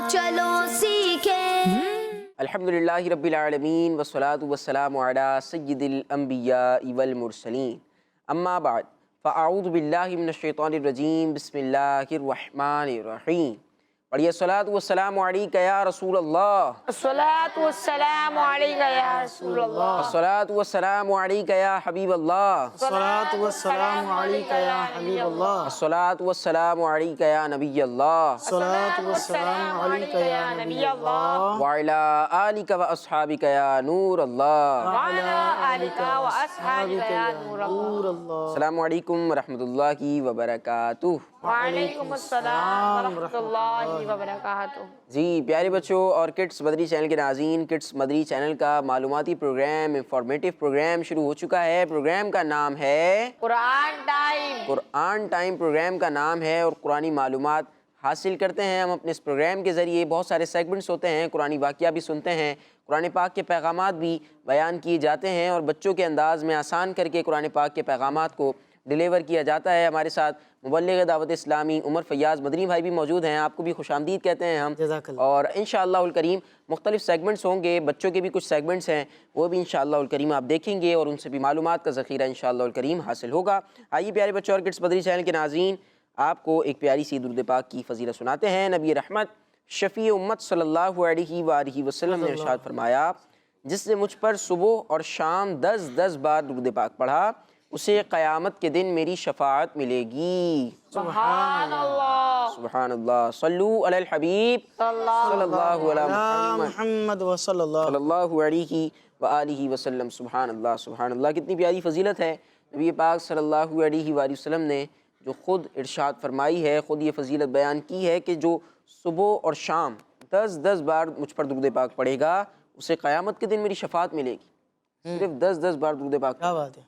چلو سیکھیں۔ الحمدللہ رب العالمین والصلاة والسلام علی سید الانبیاء والمرسلین، اما بعد فاعوذ باللہ من الشیطان الرجیم، بسم اللہ الرحمن الرحیم۔ پڑھیے الصلاۃ والسلام علیک یا رسول اللہ، الصلاۃ والسلام علیک یا رسول اللہ، الصلاۃ والسلام علیک یا حبیب اللہ، الصلاۃ والسلام علیک یا حبیب اللہ، الصلاۃ والسلام علیک یا نبی اللہ، الصلاۃ والسلام علیک یا نبی اللہ، وعلی آلک و اصحابک یا نور اللہ۔ وعلی آلک و اصحابک یا نور اللہ۔ السلام علیکم ورحمۃ اللہ وبرکاتہ۔ وعلیکم السلام ورحمۃ اللہ وبرکاتہ۔ جی پیارے بچوں اور کڈس مدری چینل کے ناظرین، کڈس مدری چینل کا معلوماتی پروگرام، انفارمیٹیو پروگرام شروع ہو چکا ہے۔ پروگرام کا نام ہے قرآن ٹائم۔ قرآن ٹائم پروگرام کا نام ہے، اور قرآنی معلومات حاصل کرتے ہیں ہم اپنے اس پروگرام کے ذریعے۔ بہت سارے سیگمنٹس ہوتے ہیں، قرآنی واقعہ بھی سنتے ہیں، قرآن پاک کے پیغامات بھی بیان کیے جاتے ہیں، اور بچوں کے انداز میں آسان کر کے قرآن پاک کے پیغامات کو ڈیلیور کیا جاتا ہے۔ ہمارے ساتھ مبلغ دعوت اسلامی عمر فیاض مدنی بھائی بھی موجود ہیں، آپ کو بھی خوش آمدید کہتے ہیں ہم۔ جزاک اللہ۔ اور انشاءاللہ الکریم مختلف سیگمنٹس ہوں گے، بچوں کے بھی کچھ سیگمنٹس ہیں، وہ بھی انشاءاللہ الکریم آپ دیکھیں گے، اور ان سے بھی معلومات کا ذخیرہ انشاءاللہ الکریم حاصل ہوگا۔ آئیے پیارے بچوں اور کڈس مدری چینل کے ناظرین، آپ کو ایک پیاری سی درود پاک کی فضیلت سناتے ہیں۔ نبی رحمت شفیع امت صلی اللہ علیہ وآلہ وسلم نے ارشاد فرمایا، جس نے مجھ پر صبح اور شام 10 بار درود پاک پڑھا، اسے قیامت کے دن میری شفاعت ملے گی۔ سبحان اللہ، سبحان اللہ۔ صلو علی الحبیب صلی اللہ علی محمد محمد وصلی اللہ۔ صلی اللہ علیہ وآلہ وسلم۔ سبحان اللہ، سبحان اللہ، کتنی پیاری فضیلت ہے۔ نبی پاک صلی اللہ علیہ وآلہ وسلم نے جو خود ارشاد فرمائی ہے، خود یہ فضیلت بیان کی ہے کہ جو صبح اور شام 10 بار مجھ پر درود پاک پڑھے گا، اسے قیامت کے دن میری شفاعت ملے گی۔ صرف 10 بار درود پاک۔ کیا بات ہے۔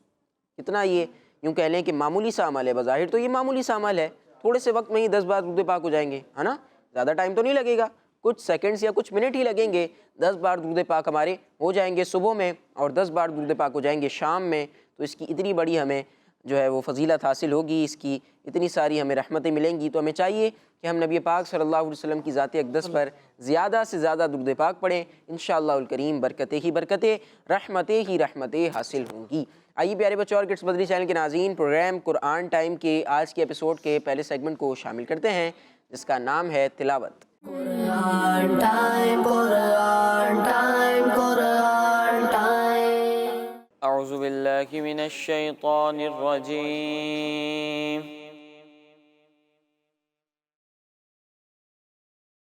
کتنا یہ یوں کہہ لیں کہ معمولی سا عمل ہے، بظاہر تو یہ معمولی سا عمل ہے، تھوڑے سے وقت میں ہی 10 بار درود پاک ہو جائیں گے، ہے نا؟ زیادہ ٹائم تو نہیں لگے گا، کچھ سیکنڈز یا کچھ منٹ ہی لگیں گے، 10 بار درود پاک ہمارے ہو جائیں گے صبح میں، اور 10 بار درود پاک ہو جائیں گے شام میں۔ تو اس کی اتنی بڑی ہمیں جو ہے وہ فضیلت حاصل ہوگی، اس کی اتنی ساری ہمیں رحمتیں ملیں گی، تو ہمیں چاہیے کہ ہم نبی پاک صلی اللہ علیہ وسلم کی ذات اقدس پر زیادہ سے زیادہ درود پاک پڑھیں، انشاءاللہ الکریم برکتیں ہی برکتیں، رحمتیں ہی رحمتیں حاصل ہوں گی۔ آئیے پیارے بچوں اور کڈس مدری چینل کے ناظرین، پروگرام قرآن ٹائم کے آج کے ایپیسوڈ کے پہلے سیگمنٹ کو شامل کرتے ہیں، جس کا نام ہے تلاوت۔ قرآن ٹائم، قرآن ٹائم، قرآن ٹائم۔ اعوذ باللہ من الشیطان الرجیم،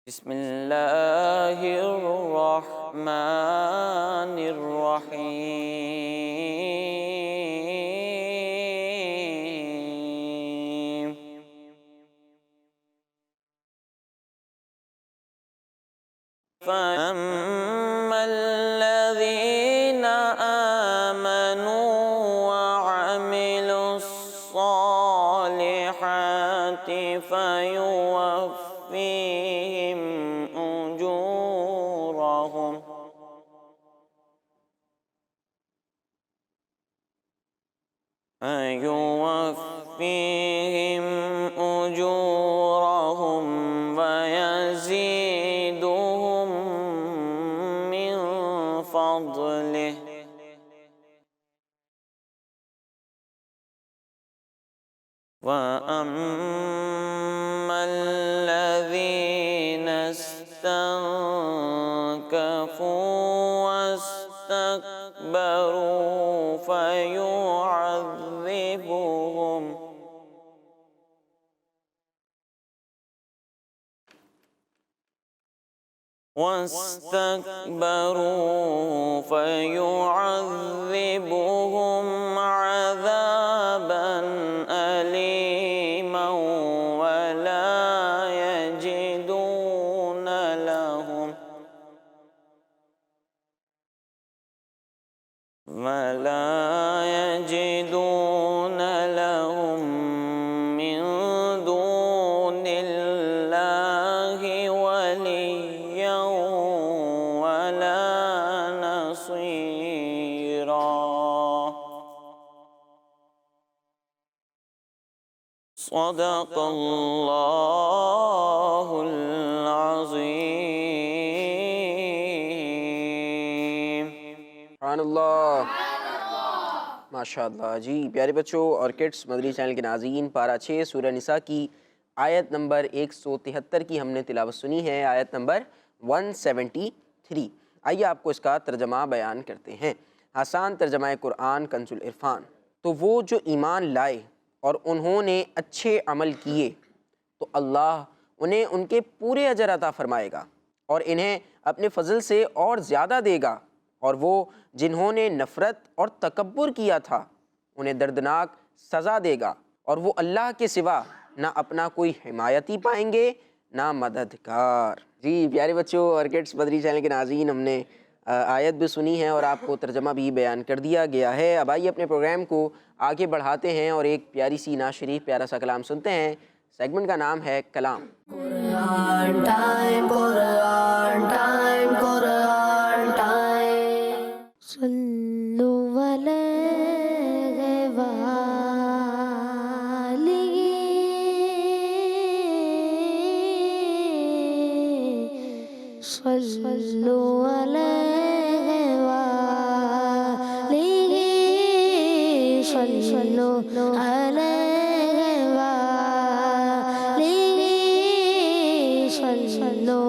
بسم اللہ الرحمن الرحیم۔ فَأَمَّا الَّذِينَ آمَنُوا وَعَمِلُوا الصَّالِحَاتِ فَيُوَفِّيهِمْ أُجُورَهُمْ وَيَزِيدُهُم مِّن فَضْلِهِ، وَأَمَّا الَّذِينَ اسْتَنكَفُوا وَاسْتَكْبَرُوا فَيُعَذِّبُهُمْ عَذَابًا أَلِيمًا وَلَا يَجِدُونَ لَهُم مِّن دُونِ اللَّهِ وَلِيًّا وَلَا نَصِيرًا۔ صدق اللہ العظیم۔ سبحان اللہ، ماشاء اللہ. جی پیارے بچوں اور کڈس مدری چینل کے ناظرین، پارہ 6 سورہ نساء کی آیت نمبر 173 کی ہم نے تلاوت سنی ہے، آیت نمبر 173. آئیے آپ کو اس کا ترجمہ بیان کرتے ہیں. آسان ترجمہ قرآن کنز العرفان. تو وہ جو ایمان لائے اور انہوں نے اچھے عمل کیے تو اللہ انہیں ان کے پورے اجر عطا فرمائے گا اور انہیں اپنے فضل سے اور زیادہ دے گا، اور وہ جنہوں نے نفرت اور تکبر کیا تھا انہیں دردناک سزا دے گا، اور وہ اللہ کے سوا نہ اپنا کوئی حمایتی پائیں گے نہ مددگار. جی پیارے بچوں اور کڈس مدری چینل کے ناظرین، ہم نے آیت بھی سنی ہے اور آپ کو ترجمہ بھی بیان کر دیا گیا ہے. اب آئیے اپنے پروگرام کو آگے بڑھاتے ہیں اور ایک پیاری سی نعت شریف، پیارا سا کلام سنتے ہیں. سیگمنٹ کا نام ہے کلام. Quran time, Quran time, Quran time. Sallu alayhi wa alihi. Sallu alayhi wa alihi. Sallu alayhi wa alihi. Sallu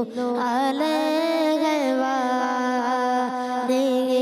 alayhi wa alihi.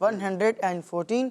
114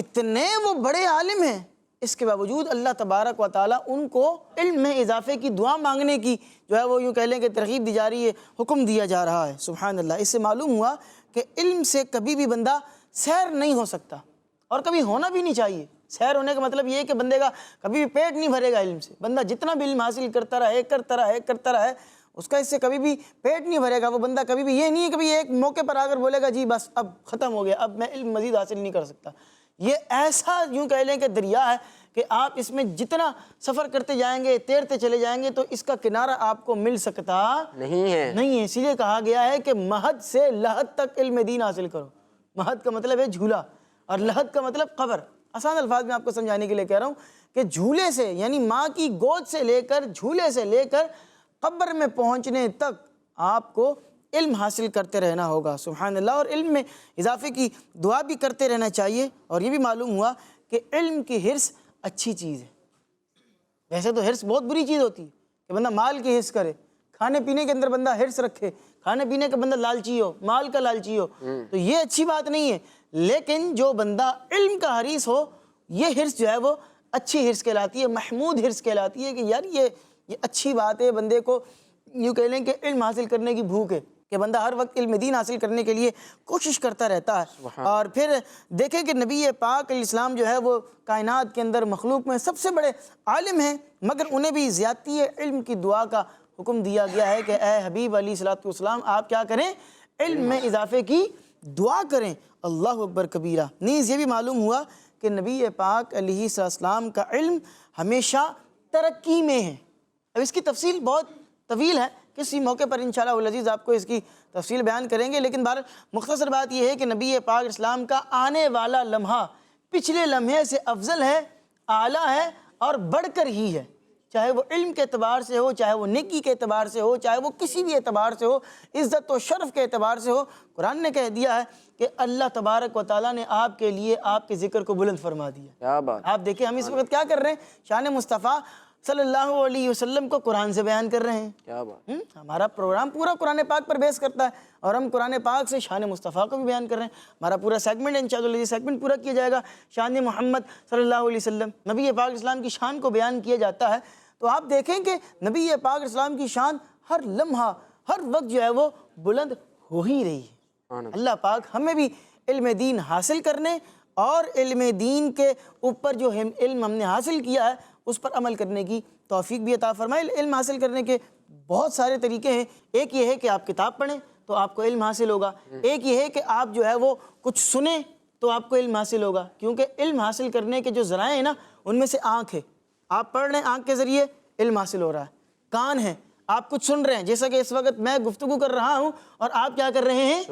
اتنے وہ بڑے عالم ہیں، اس کے باوجود اللہ تبارک و تعالیٰ ان کو علم میں اضافے کی دعا مانگنے کی جو ہے وہ یوں کہہ لیں کہ ترغیب دی جا رہی ہے، حکم دیا جا رہا ہے۔ سبحان اللہ۔ اس سے معلوم ہوا کہ علم سے کبھی بھی بندہ سیر نہیں ہو سکتا، اور کبھی ہونا بھی نہیں چاہیے۔ سیر ہونے کا مطلب یہ ہے کہ بندے کا کبھی بھی پیٹ نہیں بھرے گا علم سے۔ بندہ جتنا بھی علم حاصل کرتا رہے اس کا اس سے کبھی بھی پیٹ نہیں بھرے گا۔ وہ بندہ کبھی بھی یہ نہیں ہے کبھی ایک موقع پر آ کر بولے گا جی بس اب ختم ہو گیا، اب میں علم مزید حاصل نہیں کر سکتا۔ یہ ایسا یوں کہہ لیں کہ دریا ہے کہ آپ اس میں جتنا سفر کرتے جائیں گے، تیرتے چلے جائیں گے تو اس کا کنارہ آپ کو مل سکتا نہیں ہے۔ اسی لیے کہا گیا ہے کہ مہد سے لحد تک علم دین حاصل کرو۔ مہد کا مطلب ہے جھولا، اور لحد کا مطلب قبر۔ آسان الفاظ میں آپ کو سمجھانے کے لیے کہہ رہا ہوں کہ جھولے سے یعنی ماں کی گود سے لے کر جھولے سے لے کر قبر میں پہنچنے تک آپ کو علم حاصل کرتے رہنا ہوگا۔ سبحان اللہ۔ اور علم میں اضافے کی دعا بھی کرتے رہنا چاہیے۔ اور یہ بھی معلوم ہوا کہ علم کی حرص اچھی چیز ہے۔ ویسے تو حرص بہت بری چیز ہوتی ہے کہ بندہ مال کی حرص کرے، کھانے پینے کے اندر بندہ حرص رکھے، کھانے پینے کا بندہ لالچی ہو، مال کا لالچی ہو، تو یہ اچھی بات نہیں ہے۔ لیکن جو بندہ علم کا حریص ہو، یہ حرص جو ہے وہ اچھی حرص کہلاتی ہے، محمود حرص کہلاتی ہے کہ یار یہ اچھی بات ہے۔ بندے کو یوں کہہ لیں کہ علم حاصل کرنے کی بھوک ہے کہ بندہ ہر وقت علم دین حاصل کرنے کے لیے کوشش کرتا رہتا ہے۔ اور پھر دیکھیں کہ نبی پاک علیہ السلام جو ہے وہ کائنات کے اندر مخلوق میں سب سے بڑے عالم ہیں، مگر انہیں بھی زیادتی علم کی دعا کا حکم دیا گیا ہے کہ اے حبیب علیہ السلام آپ کیا کریں؟ علم میں اضافے کی دعا کریں۔ اللہ اکبر کبیرہ۔ نیز یہ بھی معلوم ہوا کہ نبی پاک علیہ السلام کا علم ہمیشہ ترقی میں ہے۔ اب اس کی تفصیل بہت طویل ہے، کسی موقع پر انشاءاللہ العزیز آپ کو اس کی تفصیل بیان کریں گے، لیکن مختصر بات یہ ہے کہ نبی پاک اسلام کا آنے والا لمحہ پچھلے لمحے سے افضل ہے، اعلیٰ ہے اور بڑھ کر ہی ہے، چاہے وہ علم کے اعتبار سے ہو، چاہے وہ نیکی کے اعتبار سے ہو، چاہے وہ کسی بھی اعتبار سے ہو، عزت و شرف کے اعتبار سے ہو۔ قرآن نے کہہ دیا ہے کہ اللہ تبارک و تعالیٰ نے آپ کے لیے آپ کے ذکر کو بلند فرما دیا۔ کیا بات۔ آپ دیکھیں ہم اس وقت کیا کر رہے ہیں؟ شان مصطفیٰ صلی اللہ علیہ وسلم کو قرآن سے بیان کر رہے ہیں۔ کیا بات۔ ہمارا پروگرام پورا قرآن پاک پر بیس کرتا ہے، اور ہم قرآن پاک سے شان مصطفیٰ کو بھی بیان کر رہے ہیں۔ ہمارا پورا سیگمنٹ انشاءاللہ یہ سیگمنٹ پورا کیا جائے گا شان محمد صلی اللہ علیہ وسلم، نبی پاک اسلام کی شان کو بیان کیا جاتا ہے۔ تو آپ دیکھیں کہ نبی پاک اسلام کی شان ہر لمحہ ہر وقت جو ہے وہ بلند ہو ہی رہی ہے۔ اللہ پاک ہمیں بھی علم دین حاصل کرنے اور علم دین کے اوپر جو علم ہم نے حاصل کیا ہے اس پر عمل کرنے کی توفیق بھی عطا فرمائے۔ علم حاصل کرنے کے بہت سارے طریقے ہیں۔ ایک یہ ہے کہ آپ کتاب پڑھیں تو آپ کو علم حاصل ہوگا، ایک یہ ہے کہ آپ جو ہے وہ کچھ سنیں تو آپ کو علم حاصل ہوگا، کیونکہ علم حاصل کرنے کے جو ذرائع ہیں نا ان میں سے آنکھ ہے، آپ پڑھ رہے ہیں آنکھ کے ذریعے علم حاصل ہو رہا ہے، کان ہے آپ کچھ سن رہے ہیں، جیسا کہ اس وقت میں گفتگو کر رہا ہوں اور آپ کیا کر رہے ہیں؟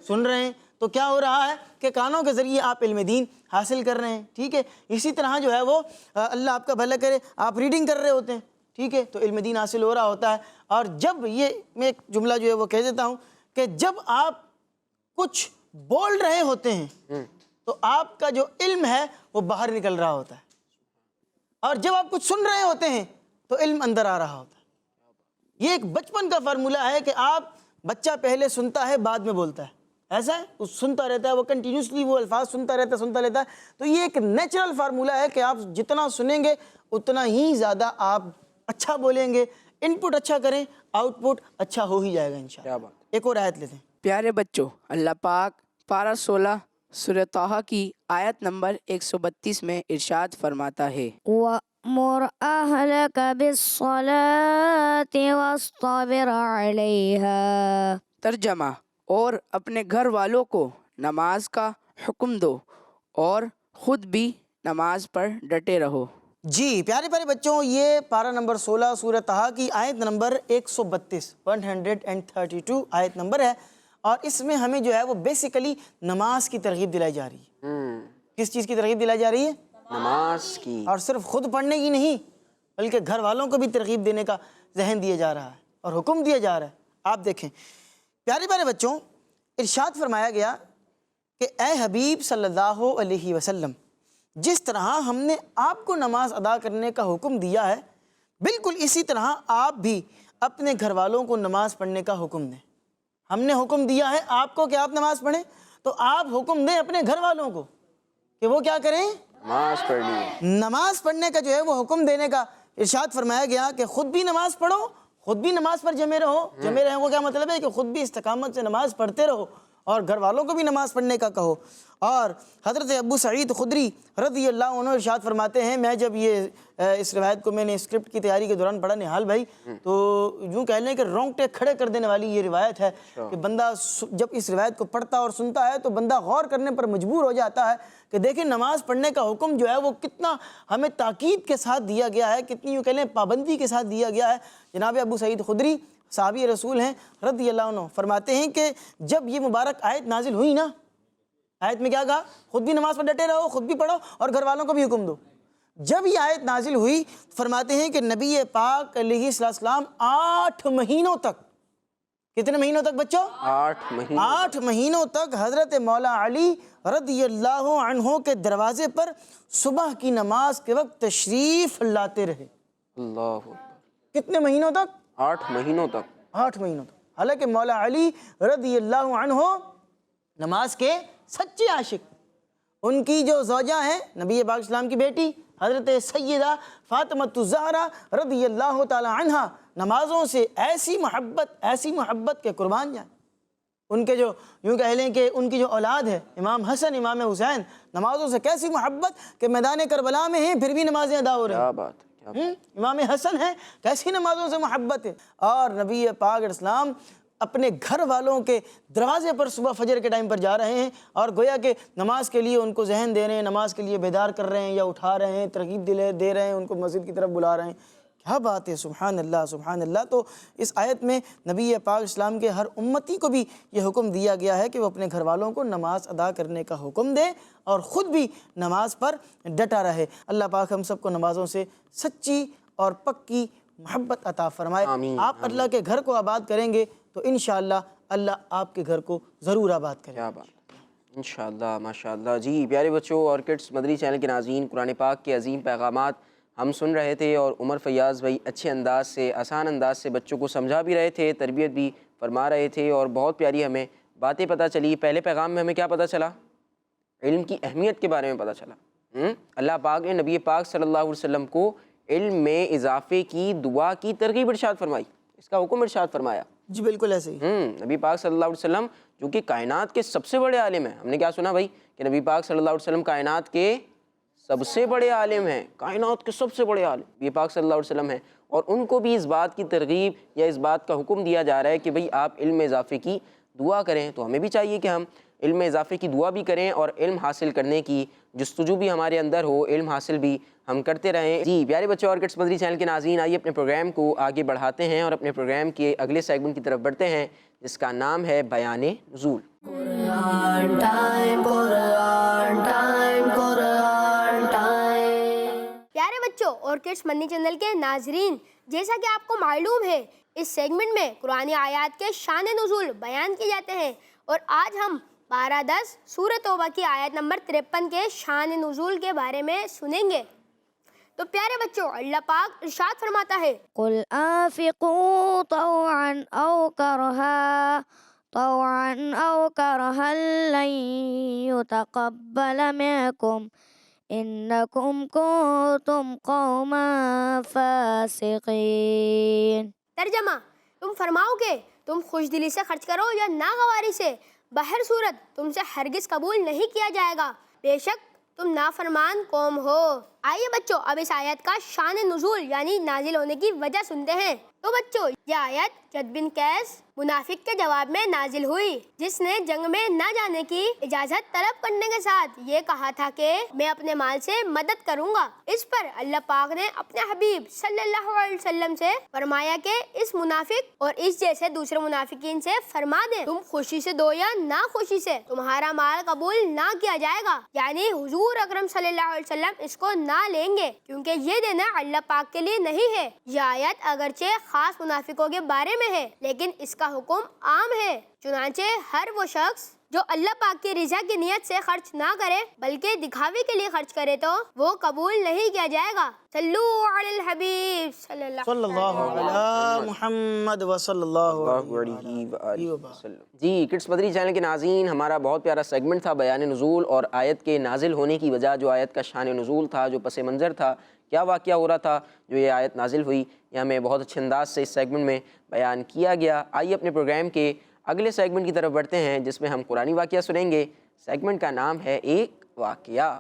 سن رہے ہیں، تو کیا ہو رہا ہے کہ کانوں کے ذریعے آپ علم دین حاصل کر رہے ہیں، ٹھیک ہے۔ اسی طرح جو ہے وہ اللہ آپ کا بھلا کرے آپ ریڈنگ کر رہے ہوتے ہیں، ٹھیک ہے، تو علم دین حاصل ہو رہا ہوتا ہے۔ اور جب یہ میں ایک جملہ جو ہے وہ کہہ دیتا ہوں کہ جب آپ کچھ بول رہے ہوتے ہیں تو آپ کا جو علم ہے وہ باہر نکل رہا ہوتا ہے، اور جب آپ کچھ سن رہے ہوتے ہیں تو علم اندر آ رہا ہوتا ہے۔ یہ ایک بچپن کا فارمولہ ہے کہ آپ بچہ پہلے سنتا ہے بعد میں بولتا ہے، ایسا ہے، وہ سنتا رہتا ہے، وہ کنٹینیوسلی وہ الفاظ سنتا رہتا ہے۔ تو یہ ایک نیچرل فارمولہ ہے کہ آپ جتنا سنیں گے اتنا ہی زیادہ آپ اچھا بولیں گے، ان پٹ اچھا کریں، آؤٹ پٹ اچھا ہو ہی جائے گا انشاءاللہ۔ ایک اور آیت لیتے ہیں۔ پیارے بچوں، اللہ پاک پارہ 16 سورہ طٰہٰ کی آیت نمبر 132 میں ارشاد فرماتا ہے وَأْمُرْ أَهْلَكَ بِالصَّلَاةِ وَاصْطَبِرْ عَلَيْهَا۔ ترجمہ، اور اپنے گھر والوں کو نماز کا حکم دو اور خود بھی نماز پر ڈٹے رہو۔ جی پیارے پیارے بچوں، یہ پارہ نمبر 16 سورہ طٰہٰ کی آیت نمبر 132 آیت نمبر ہے، اور اس میں ہمیں جو ہے وہ بیسیکلی نماز کی ترغیب دلائی جا رہی ہے۔ کس چیز کی ترغیب دلائی جا رہی ہے؟ نماز کی۔ اور صرف خود پڑھنے کی نہیں بلکہ گھر والوں کو بھی ترغیب دینے کا ذہن دیا جا رہا ہے اور حکم دیا جا رہا ہے۔ آپ دیکھیں پیارے پیارے بچوں، ارشاد فرمایا گیا کہ اے حبیب صلی اللہ علیہ وسلم، جس طرح ہم نے آپ کو نماز ادا کرنے کا حکم دیا ہے بالکل اسی طرح آپ بھی اپنے گھر والوں کو نماز پڑھنے کا حکم دیں۔ ہم نے حکم دیا ہے آپ کو کہ آپ نماز پڑھیں، تو آپ حکم دیں اپنے گھر والوں کو کہ وہ کیا کریں؟ نماز پڑھنی ہے. نماز پڑھنے کا جو ہے وہ حکم دینے کا ارشاد فرمایا گیا کہ خود بھی نماز پڑھو، خود بھی نماز پر جمے رہو. جمے رہنے کو کیا مطلب ہے؟ کہ خود بھی استقامت سے نماز پڑھتے رہو اور گھر والوں کو بھی نماز پڑھنے کا کہو. اور حضرت ابو سعید خدری رضی اللہ عنہ ارشاد فرماتے ہیں، میں جب یہ اس روایت کو میں نے اسکرپٹ کی تیاری کے دوران پڑھا نہال بھائی، تو یوں کہہ لیں کہ رونگٹے کھڑے کر دینے والی یہ روایت ہے کہ بندہ جب اس روایت کو پڑھتا اور سنتا ہے تو بندہ غور کرنے پر مجبور ہو جاتا ہے کہ دیکھیں نماز پڑھنے کا حکم جو ہے وہ کتنا ہمیں تاکید کے ساتھ دیا گیا ہے، کتنی یوں کہہ لیں پابندی کے ساتھ دیا گیا ہے. جناب ابو سعید خدری صحابی رسول ہیں رضی اللہ عنہ، فرماتے ہیں کہ جب یہ مبارک آیت نازل ہوئی نا، آیت میں کیا کہا؟ خود بھی نماز پر ڈٹے رہو، خود بھی پڑھو اور گھر والوں کو بھی حکم دو. جب یہ آیت نازل ہوئی فرماتے ہیں کہ نبی پاک علیہ السلام 8 مہینوں تک، کتنے مہینوں تک بچوں؟ 8 مہینوں تک حضرت مولا علی رضی اللہ عنہ کے دروازے پر صبح کی نماز کے وقت تشریف لاتے رہے. اللہ اکبر. کتنے مہینوں تک؟ 8 مہینوں تک. 8 مہینوں تک. حالانکہ مولا علی رضی اللہ عنہ نماز کے سچے عاشق، ان کی جو زوجہ ہیں نبی پاک اسلام کی بیٹی حضرت سیدہ فاطمہ الزہرا رضی اللہ تعالی عنہا نمازوں سے ایسی محبت کے قربان جائیں. ان کے جو یوں کہہ لیں کہ ان کی جو اولاد ہے امام حسن امام حسین، نمازوں سے کیسی محبت کہ میدان کربلا میں ہیں پھر بھی نمازیں ادا ہو رہی ہیں. کیا بات ہے. امام حسن ہے، کیسی نمازوں سے محبت ہے. اور نبی پاک اسلام اپنے گھر والوں کے دروازے پر صبح فجر کے ٹائم پر جا رہے ہیں اور گویا کہ نماز کے لیے ان کو ذہن دے رہے ہیں، نماز کے لیے بیدار کر رہے ہیں یا اٹھا رہے ہیں، ترغیب دے رہے ہیں، ان کو مسجد کی طرف بلا رہے ہیں. کیا بات ہے، سبحان اللہ سبحان اللہ. تو اس آیت میں نبی پاک اسلام کے ہر امتی کو بھی یہ حکم دیا گیا ہے کہ وہ اپنے گھر والوں کو نماز ادا کرنے کا حکم دے اور خود بھی نماز پر ڈٹا رہے. اللہ پاک ہم سب کو نمازوں سے سچی اور پکی محبت عطا فرمائے. آپ اللہ کے گھر کو آباد کریں گے تو انشاءاللہ اللہ آپ کے گھر کو ضرور آباد کرے. کیا بات ہے، انشاءاللہ ماشاءاللہ. جی پیارے بچوں اور کڈس مدری چینل کے ناظرین، قرآن پاک کے عظیم پیغامات ہم سن رہے تھے اور عمر فیاض بھائی اچھے انداز سے، آسان انداز سے بچوں کو سمجھا بھی رہے تھے، تربیت بھی فرما رہے تھے اور بہت پیاری ہمیں باتیں پتہ چلی. پہلے پیغام میں ہمیں کیا پتہ چلا؟ علم کی اہمیت کے بارے میں پتہ چلا. اللہ پاک نے نبی پاک صلی اللہ علیہ وسلم کو علم میں اضافے کی دعا کی ترغیب ارشاد فرمائی، اس کا حکم ارشاد فرمایا. جی بالکل ایسے ہی. نبی پاک صلی اللہ علیہ وسلم جو کہ کائنات کے سب سے بڑے عالم ہیں. ہم نے کیا سنا بھائی کہ نبی پاک صلی اللہ علیہ وسلم کائنات کے سب سے بڑے عالم ہیں، کائنات کے سب سے بڑے عالم نبی پاک صلی اللہ علیہ وسلم ہیں. اور ان کو بھی اس بات کی ترغیب یا اس بات کا حکم دیا جا رہا ہے کہ بھئی آپ علم میں اضافے کی دعا کریں. تو ہمیں بھی چاہیے کہ ہم علم میں اضافے کی دعا بھی کریں اور علم حاصل کرنے کی جستجو بھی ہمارے اندر ہو، علم حاصل بھی ہم کرتے رہیں. جی پیارے بچوں اور کڈس مدری چینل کے ناظرین، آئیے اپنے پروگرام کو آگے بڑھاتے ہیں اور اپنے پروگرام کے اگلے سیگمنٹ کی طرف بڑھتے ہیں جس کا نام ہے بیان نزول. پیارے بچوں اور کڈس مدنی چینل کے ناظرین، جیسا کہ آپ کو معلوم ہے اس سیگمنٹ میں قرآنی آیات کے شان نزول بیان کیے جاتے ہیں اور آج ہم 12-10 سورہ توبہ کی آیت نمبر 53 کے شان نزول کے بارے میں سنیں گے. تو پیارے بچوں اللہ پاک ارشاد فرماتا ہے قل انفقوا طوعا او کرها لن يتقبل منكم انکم کنتم قوما فاسقین. ترجمہ، تم فرماؤ کہ تم خوش دلی سے خرچ کرو یا ناگواری سے، بہر صورت تم سے ہرگز قبول نہیں کیا جائے گا، بے شک تم نافرمان قوم ہو. آئیے بچوں اب اس آیت کا شان نزول یعنی نازل ہونے کی وجہ سنتے ہیں. تو بچوں یہ آیت جد بن قیس منافق کے جواب میں نازل ہوئی، جس نے جنگ میں نہ جانے کی اجازت طلب کرنے کے ساتھ یہ کہا تھا کہ میں اپنے مال سے مدد کروں گا. اس پر اللہ پاک نے اپنے حبیب صلی اللہ علیہ وسلم سے فرمایا کہ اس منافق اور اس جیسے دوسرے منافقین سے فرما دیں تم خوشی سے دو یا نہ خوشی سے تمہارا مال قبول نہ کیا جائے گا. یعنی حضور اکرم صلی اللہ علیہ وسلم اس کو نہ لیں گے کیونکہ یہ دینا اللہ پاک کے لیے نہیں ہے. یہ آیت اگرچہ خاص منافقوں کے بارے میں ہے لیکن اس کا حکم عام ہے. چنانچہ ہر وہ شخص جو اللہ پاک کی رضا کی نیت سے خرچ نہ کرے بلکہ دکھاوے کے لیے خرچ کرے تو وہ قبول نہیں کیا جائے گا۔ صلو علی الحبیب صلی اللہ علی محمد وصلی اللہ علیہ وسلم۔ جی کڈس مدنی چینل کے ناظرین، ہمارا بہت پیارا سیگمنٹ تھا بیان نزول اور آیت کے نازل ہونے کی وجہ، جو آیت کا شان نزول تھا، جو پس منظر تھا، کیا واقعہ ہو رہا تھا جو یہ آیت نازل ہوئی، یہ ہمیں بہت اچھے انداز سے اس سیگمنٹ میں بیان کیا گیا۔ آئیے اپنے پروگرام کے اگلے سیگمنٹ کی طرف بڑھتے ہیں جس میں ہم قرآنی واقعہ سنیں گے۔ سیگمنٹ کا نام ہے ایک واقعہ۔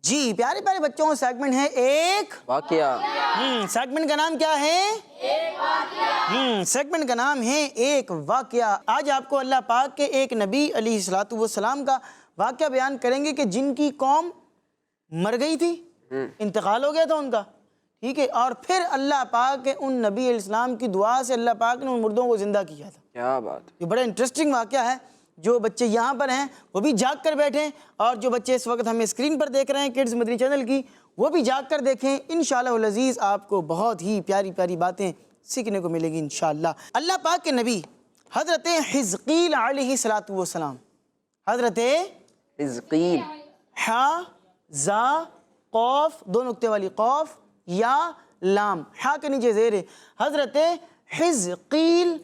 جی پیارے پیارے بچوں، سیگمنٹ ہے ایک واقعہ۔ سیگمنٹ کا نام کیا ہے؟ ایک واقعہ۔ سیگمنٹ کا نام ہے ایک واقعہ۔ آج آپ کو اللہ پاک کے ایک نبی علیہ الصلوۃ والسلام کا واقعہ بیان کریں گے کہ جن کی قوم مر گئی تھی، انتقال ہو گیا تھا ان کا، ٹھیک ہے، اور پھر اللہ پاک کے ان نبی علیہ السلام کی دعا سے اللہ پاک نے ان مردوں کو زندہ کیا تھا۔ کیا بات! یہ بڑا انٹرسٹنگ واقعہ ہے۔ جو بچے یہاں پر ہیں وہ بھی جاگ کر بیٹھیں، اور جو بچے اس وقت ہمیں اسکرین پر دیکھ رہے ہیں کڈز مدنی چینل کی، وہ بھی جاگ کر دیکھیں۔ انشاءاللہ العزیز آپ کو بہت ہی پیاری پیاری باتیں سیکھنے کو ملے گی انشاءاللہ۔ اللہ پاک کے نبی حضرت حزقیل علیہ الصلوۃ والسلام، حضرت حزقیل، حا زا قوف، دو نقطے والی قوف یا لام، حا کے نیچے زیر ہے، حضرت حزقیل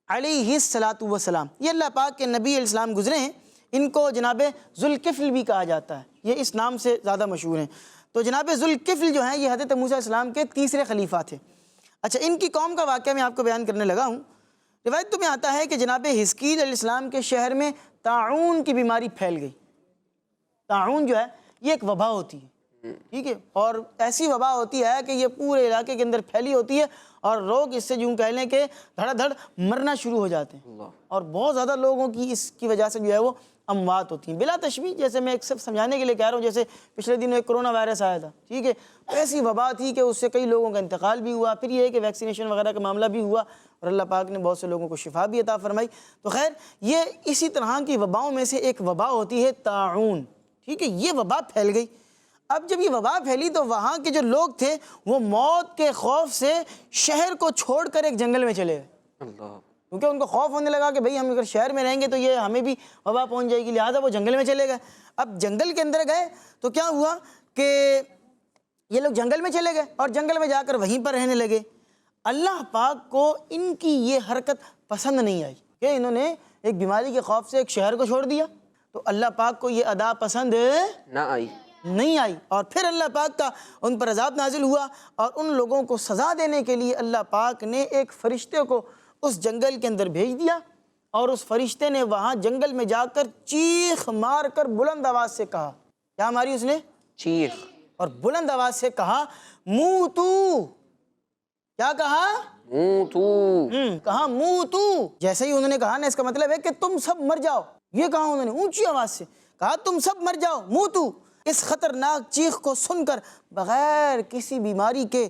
علیہ الصلوۃ والسلام، یہ اللہ پاک کے نبی علیہ السلام گزرے ہیں۔ ان کو جناب ذوالکفل بھی کہا جاتا ہے، یہ اس نام سے زیادہ مشہور ہیں۔ تو جناب ذوالکفل جو ہیں یہ حضرت موسیٰ علیہ السلام کے تیسرے خلیفہ تھے۔ اچھا، ان کی قوم کا واقعہ میں آپ کو بیان کرنے لگا ہوں۔ روایتوں میں آتا ہے کہ جناب حزقیل علیہ السلام کے شہر میں طاعون کی بیماری پھیل گئی۔ طاعون جو ہے یہ ایک وبا ہوتی ہے، ٹھیک ہے، اور ایسی وبا ہوتی ہے کہ یہ پورے علاقے کے اندر پھیلی ہوتی ہے اور لوگ اس سے یوں کہہ لیں کہ دھڑا دھڑ مرنا شروع ہو جاتے ہیں، اور بہت زیادہ لوگوں کی اس کی وجہ سے جو ہے وہ اموات ہوتی ہیں بلا تشبیہ۔ جیسے میں ایک صرف سمجھانے کے لیے کہہ رہا ہوں، جیسے پچھلے دنوں ایک کرونا وائرس آیا تھا، ٹھیک ہے، ایسی وبا تھی کہ اس سے کئی لوگوں کا انتقال بھی ہوا، پھر یہ ہے کہ ویکسینیشن وغیرہ کا معاملہ بھی ہوا اور اللہ پاک نے بہت سے لوگوں کو شفا بھی عطا فرمائی۔ تو خیر، یہ اسی طرح کی وباؤں میں سے ایک وبا ہوتی ہے طاعون، ٹھیک ہے، یہ وبا پھیل گئی۔ اب جب یہ وبا پھیلی تو وہاں کے جو لوگ تھے وہ موت کے خوف سے شہر کو چھوڑ کر ایک جنگل میں چلے گئے، اللہ، کیونکہ ان کو خوف ہونے لگا کہ بھئی ہم اگر شہر میں رہیں گے تو یہ ہمیں بھی وبا پہنچ جائے گی، لہٰذا وہ جنگل میں چلے گئے۔ اب جنگل کے اندر گئے تو کیا ہوا کہ یہ لوگ جنگل میں چلے گئے اور جنگل میں جا کر وہیں پر رہنے لگے۔ اللہ پاک کو ان کی یہ حرکت پسند نہیں آئی کہ انہوں نے ایک بیماری کے خوف سے ایک شہر کو چھوڑ دیا، تو اللہ پاک کو یہ ادا پسند نہیں آئی، اور پھر اللہ پاک کا ان پر عذاب نازل ہوا، اور ان لوگوں کو سزا دینے کے لیے اللہ پاک نے ایک فرشتے کو اس جنگل کے اندر بھیج دیا، اور اس فرشتے نے وہاں جنگل میں جا کر چیخ مار کر بلند آواز سے کہا، کیا ماری اس نے؟ چیخ، اور بلند آواز سے کہا موتو، کیا کہا؟ موتو، کہا موتو۔ جیسے ہی انہوں نے کہا نا، اس کا مطلب ہے کہ تم سب مر جاؤ، یہ کہا انہوں نے اونچی آواز سے، کہا تم سب مر جاؤ، موتو۔ اس خطرناک چیخ کو سن کر بغیر کسی بیماری کے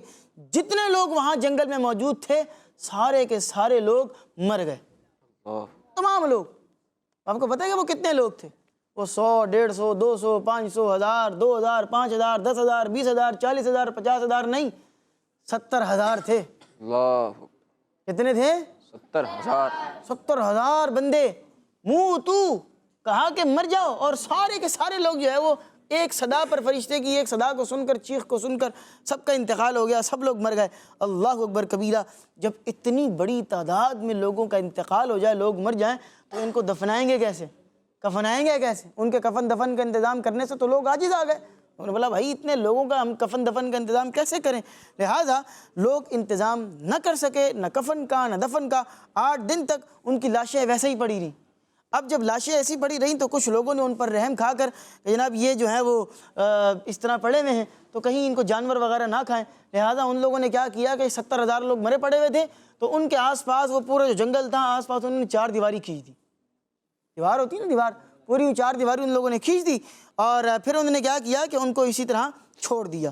جتنے لوگ وہاں جنگل میں موجود تھے سارے کے سارے لوگ مر گئے، تمام لوگ۔ آپ کو پتہ ہے کہ وہ کتنے لوگ تھے؟ وہ 100، 150، 200، 500، 1000، 2000، 5000، 10,000، 20,000، 40,000، 50,000 نہیں، 70,000 تھے۔ اللہ، کتنے تھے؟ 70,000۔ 70,000 بندے۔ منہ تو کہا کہ مر جاؤ، اور سارے کے سارے لوگ جو ہے وہ ایک صدا پر، فرشتے کی ایک صدا کو سن کر، چیخ کو سن کر سب کا انتقال ہو گیا، سب لوگ مر گئے۔ اللہ اکبر کبیرہ۔ جب اتنی بڑی تعداد میں لوگوں کا انتقال ہو جائے، لوگ مر جائیں، تو ان کو دفنائیں گے کیسے؟ کفنائیں گے کیسے؟ ان کے کفن دفن کا انتظام کرنے سے تو لوگ عاجز آ گئے۔ انہوں نے بولا بھائی اتنے لوگوں کا ہم کفن دفن کا انتظام کیسے کریں؟ لہٰذا لوگ انتظام نہ کر سکے، نہ کفن کا نہ دفن کا۔ 8 دن تک ان کی لاشیں ویسے ہی پڑی رہیں۔ اب جب لاشیں ایسی پڑی رہیں تو کچھ لوگوں نے ان پر رحم کھا کر کہ جناب یہ جو ہے وہ اس طرح پڑے ہوئے ہیں تو کہیں ان کو جانور وغیرہ نہ کھائیں، لہٰذا ان لوگوں نے کیا کیا کہ 70,000 لوگ مرے پڑے ہوئے تھے، تو ان کے آس پاس وہ پورا جو جنگل تھا آس پاس انہوں نے 4 دیواری کھینچ دی۔ دیوار ہوتی ہے نا، دیوار، پوری 4 دیواری ان لوگوں نے کھینچ دی، اور پھر انہوں نے کیا کیا کہ ان کو اسی طرح چھوڑ دیا۔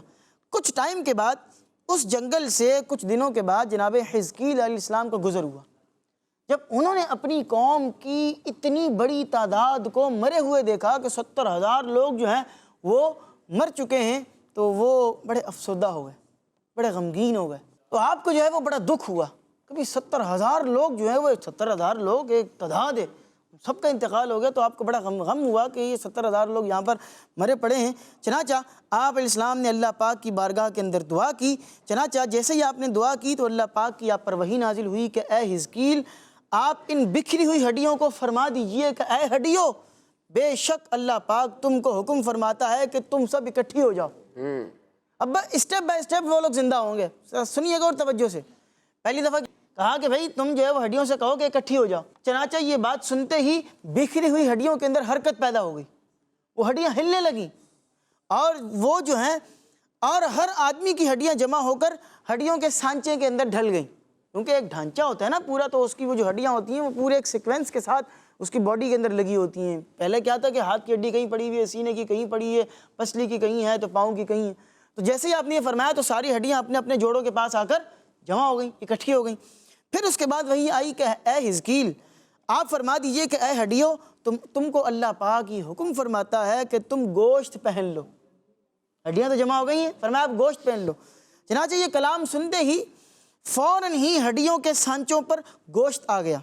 کچھ ٹائم کے بعد، اس جنگل سے کچھ دنوں کے بعد جناب حزقیل علیہ السلام کا گزر ہوا۔ جب انہوں نے اپنی قوم کی اتنی بڑی تعداد کو مرے ہوئے دیکھا کہ 70,000 لوگ جو ہیں وہ مر چکے ہیں، تو وہ بڑے افسردہ ہو گئے، بڑے غمگین ہو گئے، تو آپ کو جو ہے وہ بڑا دکھ ہوا، کبھی 70,000 لوگ جو ہے وہ 70,000 لوگ ایک تعداد ہے، سب کا انتقال ہو گیا، تو آپ کو بڑا غم ہوا کہ یہ 70,000 لوگ یہاں پر مرے پڑے ہیں۔ چنانچہ آپ علیہ السلام نے اللہ پاک کی بارگاہ کے اندر دعا کی۔ چنانچہ جیسے ہی آپ نے دعا کی تو اللہ پاک کی آپ پر وحی نازل ہوئی کہ اے حزقیل، آپ ان بکھری ہوئی ہڈیوں کو فرما دیجئے کہ اے ہڈیوں، بے شک اللہ پاک تم کو حکم فرماتا ہے کہ تم سب اکٹھی ہو جاؤ۔ اب اسٹیپ بائی اسٹیپ وہ لوگ زندہ ہوں گے، سنیے گا اور توجہ سے۔ پہلی دفعہ کہا کہ بھئی تم جو ہے وہ ہڈیوں سے کہو کہ اکٹھی ہو جاؤ۔ چنانچہ یہ بات سنتے ہی بکھری ہوئی ہڈیوں کے اندر حرکت پیدا ہو گئی، وہ ہڈیاں ہلنے لگیں، اور وہ جو ہیں اور ہر آدمی کی ہڈیاں جمع ہو کر ہڈیوں کے سانچے کے اندر ڈھل گئیں، کیونکہ ایک ڈھانچہ ہوتا ہے نا پورا، تو اس کی وہ جو ہڈیاں ہوتی ہیں وہ پورے ایک سیکوینس کے ساتھ اس کی باڈی کے اندر لگی ہوتی ہیں۔ پہلے کیا تھا کہ ہاتھ کی ہڈی کہیں پڑی ہوئی ہے، سینے کی کہیں پڑی ہے، پسلی کی کہیں ہے، تو پاؤں کی کہیں ہے۔ تو جیسے ہی آپ نے یہ فرمایا تو ساری ہڈیاں اپنے اپنے جوڑوں کے پاس آ کر جمع ہو گئیں، اکٹھی ہو گئیں۔ پھر اس کے بعد وہی آئی کہ اے حزقیل، آپ فرما دیجئے کہ اے ہڈیوں، تم کو اللہ پاک یہ حکم فرماتا ہے کہ تم گوشت پہن لو۔ ہڈیاں تو جمع ہو گئی ہیں، فرمایا آپ گوشت پہن لو۔ چنانچہ یہ کلام سنتے ہی فوراً ہی ہڈیوں کے سانچوں پر گوشت آ گیا،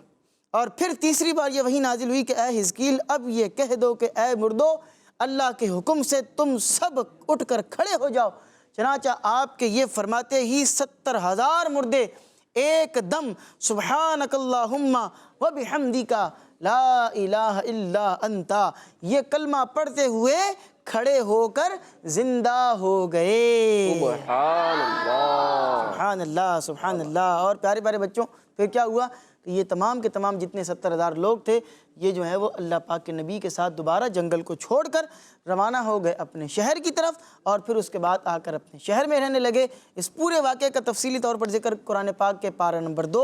اور پھر تیسری بار یہ وحی نازل ہوئی کہ اے حزقیل، اب یہ کہہ دو کہ اے مردو، اللہ کے حکم سے تم سب اٹھ کر کھڑے ہو جاؤ۔ چنانچہ آپ کے یہ فرماتے ہی 70,000 مردے ایک دم سبحانک اللہم و بحمدک لا الہ الا انتا یہ کلمہ پڑھتے ہوئے کھڑے ہو کر زندہ ہو گئے۔ سبحان اللہ، سبحان اللہ، سبحان اللہ۔ اور پیارے پیارے بچوں، پھر کیا ہوا کہ یہ تمام کے تمام جتنے 70,000 لوگ تھے، یہ جو ہے وہ اللہ پاک کے نبی کے ساتھ دوبارہ جنگل کو چھوڑ کر روانہ ہو گئے اپنے شہر کی طرف، اور پھر اس کے بعد آ کر اپنے شہر میں رہنے لگے۔ اس پورے واقعے کا تفصیلی طور پر ذکر قرآن پاک کے پارہ نمبر 2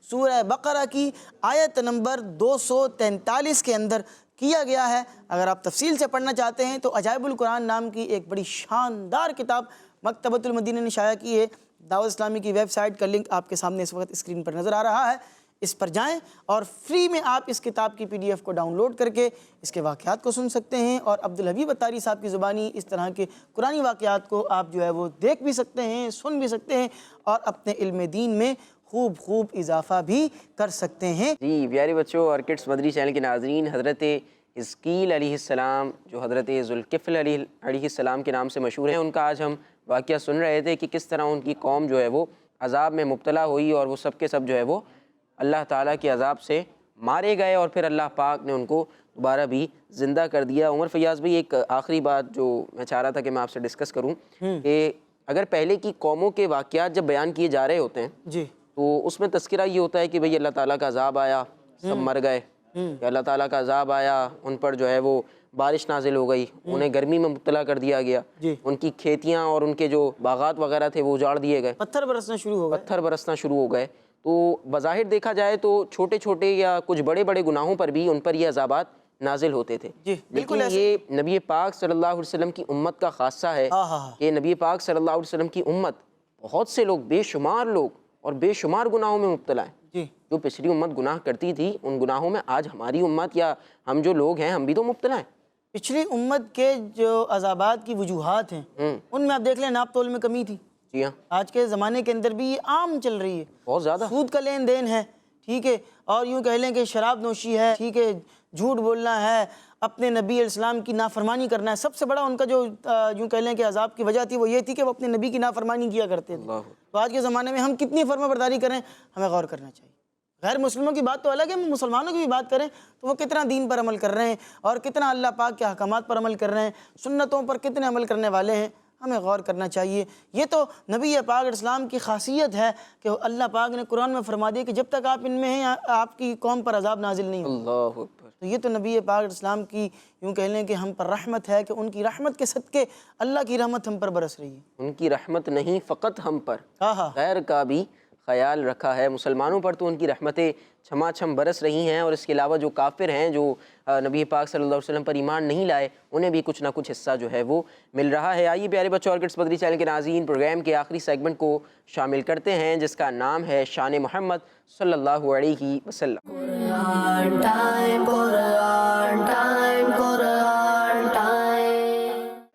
سورہ بقرہ کی آیت نمبر 243 کے اندر کیا گیا ہے۔ اگر آپ تفصیل سے پڑھنا چاہتے ہیں تو عجائب القرآن نام کی ایک بڑی شاندار کتاب مکتبۃ المدینہ نے شائع کی ہے۔ دعوت اسلامی کی ویب سائٹ کا لنک آپ کے سامنے اس وقت اسکرین پر نظر آ رہا ہے، اس پر جائیں اور فری میں آپ اس کتاب کی PDF کو ڈاؤن لوڈ کر کے اس کے واقعات کو سن سکتے ہیں، اور عبدالحبیب اتاری صاحب کی زبانی اس طرح کے قرآنی واقعات کو آپ جو ہے وہ دیکھ بھی سکتے ہیں، سن بھی سکتے ہیں، اور اپنے علم دین میں خوب اضافہ بھی کر سکتے ہیں۔ جی پیارے بچوں اور کڈس مدری چینل کے ناظرین، حضرت حزقیل علیہ السلام جو حضرت ذوالکفل علیہ السلام کے نام سے مشہور ہیں، ان کا آج ہم واقعہ سن رہے تھے کہ کس طرح ان کی قوم جو ہے وہ عذاب میں مبتلا ہوئی، اور وہ سب کے سب جو ہے وہ اللہ تعالیٰ کے عذاب سے مارے گئے، اور پھر اللہ پاک نے ان کو دوبارہ بھی زندہ کر دیا۔ عمر فیاض بھائی، ایک آخری بات جو میں چاہ رہا تھا کہ میں آپ سے ڈسکس کروں کہ اگر پہلے کی قوموں کے واقعات جب بیان کیے جا رہے ہوتے ہیں جی، تو اس میں تذکرہ یہ ہوتا ہے کہ بھئی اللہ تعالیٰ کا عذاب آیا، سب مر گئے، کہ اللہ تعالیٰ کا عذاب آیا، ان پر جو ہے وہ بارش نازل ہو گئی، انہیں گرمی میں مبتلا کر دیا گیا، ان کی کھیتیاں اور ان کے جو باغات وغیرہ تھے وہ اجاڑ دیے گئے، پتھر برسنا شروع ہو گئے۔ تو بظاہر دیکھا جائے تو چھوٹے چھوٹے یا کچھ بڑے بڑے گناہوں پر بھی ان پر یہ عذابات نازل ہوتے تھے، لیکن یہ نبی پاک صلی اللہ علیہ وسلم کی امت کا خاصہ ہے کہ نبی پاک صلی اللہ علیہ وسلم کی امت بہت سے لوگ، بے شمار لوگ اور بے شمار گناہوں میں مبتلا ہیں۔ جو پچھلی امت گناہ کرتی تھی ان گناہوں میں آج ہماری امت یا ہم جو لوگ ہیں ہم بھی تو مبتلا ہیں۔ پچھلی امت کے جو عذابات کی وجوہات ہیں ان میں آپ دیکھ لیں ناپ تول میں کمی تھی، جی ہاں، آج کے زمانے کے اندر بھی یہ عام چل رہی ہے، بہت زیادہ سود کا لین دین ہے، ٹھیک ہے، اور یوں کہہ لیں کہ شراب نوشی ہے، ٹھیک ہے، جھوٹ بولنا ہے، اپنے نبی علیہ السلام کی نافرمانی کرنا ہے۔ سب سے بڑا ان کا جو یوں کہہ لیں کہ عذاب کی وجہ تھی وہ یہ تھی کہ وہ اپنے نبی کی نافرمانی کیا کرتے تھے۔ تو آج کے زمانے میں ہم کتنی فرما برداری کریں، ہمیں غور کرنا چاہیے۔ غیر مسلموں کی بات تو الگ ہے، مسلمانوں کی بھی بات کریں تو وہ کتنا دین پر عمل کر رہے ہیں اور کتنا اللہ پاک کے احکامات پر عمل کر رہے ہیں، سنتوں پر کتنے عمل کرنے والے ہیں، ہمیں غور کرنا چاہیے۔ یہ تو نبی پاک علیہ السلام کی خاصیت ہے کہ اللہ پاک نے قرآن میں فرما دیا کہ جب تک آپ ان میں ہیں آپ کی قوم پر عذاب نازل نہیں ہوگا۔ اللہ اکبر۔ تو یہ تو نبی پاک علیہ السلام کی یوں کہہ لیں کہ ہم پر رحمت ہے کہ ان کی رحمت کے صدقے اللہ کی رحمت ہم پر برس رہی ہے۔ ان کی رحمت نہیں فقط ہم پر، ہاں غیر کا بھی خیال رکھا ہے۔ مسلمانوں پر تو ان کی رحمتیں چھما چھم برس رہی ہیں، اور اس کے علاوہ جو کافر ہیں، جو نبی پاک صلی اللہ علیہ وسلم پر ایمان نہیں لائے، انہیں بھی کچھ نہ کچھ حصہ جو ہے وہ مل رہا ہے۔ آئیے پیارے بچوں اور کڈس مدری چینل کے ناظرین، پروگرام کے آخری سیگمنٹ کو شامل کرتے ہیں جس کا نام ہے شان محمد صلی اللہ علیہ وسلم۔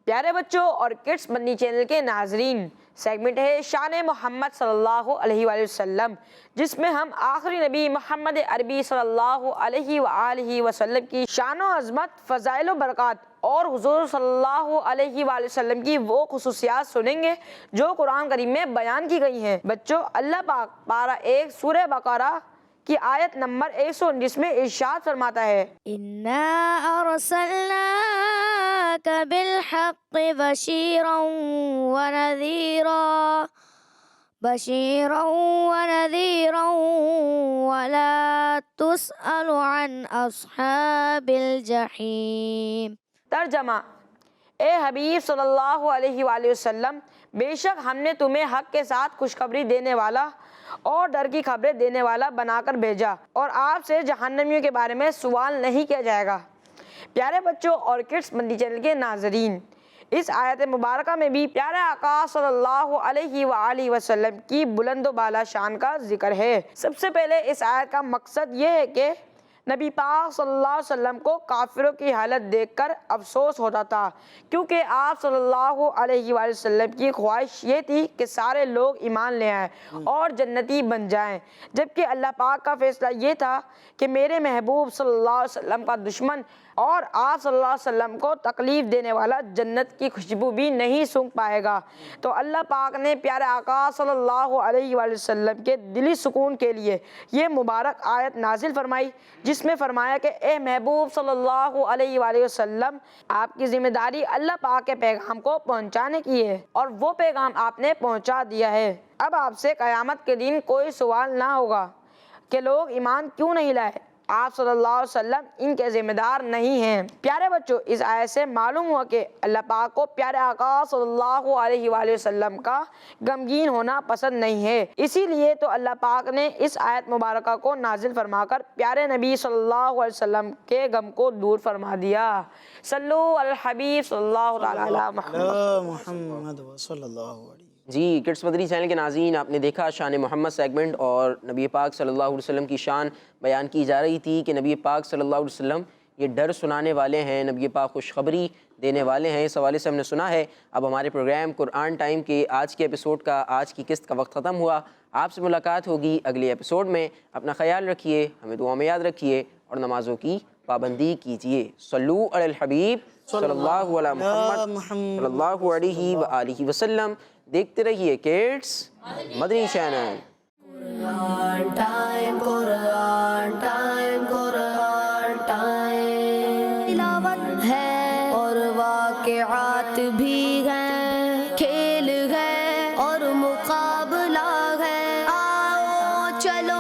پیارے بچوں بچوں اور کڈس مدنی چینل کے ناظرین، سیگمنٹ ہے شان محمد صلی اللہ علیہ وآلہ وسلم، جس میں ہم آخری نبی محمد عربی صلی اللہ علیہ وآلہ وسلم کی شان و عظمت، فضائل و برکات اور حضور صلی اللہ علیہ وآلہ وسلم کی وہ خصوصیات سنیں گے جو قرآن کریم میں بیان کی گئی ہیں۔ بچوں، اللہ پاک پارہ 1 سورہ بقرہ کی آیت نمبر 119 میں ارشاد فرماتا ہے، إنا أرسلناك بالحق بشيرا ونذيرا ولا تسأل عن أصحاب الجحيم۔ ترجمہ: اے حبیب صلی اللہ علیہ وآلہ وسلم، بے شک ہم نے تمہیں حق کے ساتھ خوشخبری دینے والا اور ڈر کی خبریں دینے والا بنا کر بھیجا، اور آپ سے جہنمیوں کے بارے میں سوال نہیں کیا جائے گا۔ پیارے بچوں اور کڈس مدنی چینل کے ناظرین، اس آیت مبارکہ میں بھی پیارے آقا صلی اللہ علیہ وآلہ وسلم کی بلند و بالا شان کا ذکر ہے۔ سب سے پہلے اس آیت کا مقصد یہ ہے کہ نبی پاک صلی اللہ علیہ وسلم کو کافروں کی حالت دیکھ کر افسوس ہوتا تھا، کیونکہ آپ صلی اللہ علیہ وآلہ وسلم کی خواہش یہ تھی کہ سارے لوگ ایمان لے آئیں اور جنتی بن جائیں، جبکہ اللہ پاک کا فیصلہ یہ تھا کہ میرے محبوب صلی اللہ علیہ وسلم کا دشمن اور آپ صلی اللہ علیہ وسلم کو تکلیف دینے والا جنت کی خوشبو بھی نہیں سونگھ پائے گا۔ تو اللہ پاک نے پیارے آقا صلی اللہ علیہ وآلہ وسلم کے دلی سکون کے لیے یہ مبارک آیت نازل فرمائی، جس میں فرمایا کہ اے محبوب صلی اللہ علیہ وآلہ وسلم، آپ کی ذمہ داری اللہ پاک کے پیغام کو پہنچانے کی ہے، اور وہ پیغام آپ نے پہنچا دیا ہے۔ اب آپ سے قیامت کے دن کوئی سوال نہ ہوگا کہ لوگ ایمان کیوں نہیں لائے، آپ صلی اللہ علیہ وسلم ان کے ذمہ دار نہیں ہیں۔ پیارے بچوں، اس آیت سے معلوم ہوا کہ اللہ پاک کو پیارے آقا صلی اللہ علیہ وآلہ وسلم کا غمگین ہونا پسند نہیں ہے، اسی لیے تو اللہ پاک نے اس آیت مبارکہ کو نازل فرما کر پیارے نبی صلی اللہ علیہ وسلم کے غم کو دور فرما دیا۔ صلو علی الحبیب صلی اللہ تعالی علی محمد صلی اللہ علیہ۔ جی، کڈس مدنی چینل کے ناظرین، آپ نے دیکھا شان محمد سیگمنٹ، اور نبی پاک صلی اللہ علیہ وسلم کی شان بیان کی جا رہی تھی کہ نبی پاک صلی اللہ علیہ وسلم یہ ڈر سنانے والے ہیں، نبی پاک خوشخبری دینے والے ہیں۔ اس حوالے سے ہم نے سنا ہے۔ اب ہمارے پروگرام قرآن ٹائم کے آج کے ایپیسوڈ کا، آج کی قسط کا وقت ختم ہوا۔ آپ سے ملاقات ہوگی اگلے ایپیسوڈ میں۔ اپنا خیال رکھیے، ہمیں دعا میں یاد رکھیے، اور نمازوں کی پابندی کیجیے۔ صلو علی الحبیب صلی اللہ علی محمد صلی اللہ علیہ وآلہ وسلم۔ دیکھتے رہیے کڈس مدنی چینل۔ قرآن ٹائم، قرآن ٹائم، قرآن ٹائم، تلاوت ہے اور واقعات بھی ہیں، کھیل ہے اور مقابلہ ہے، آؤ چلو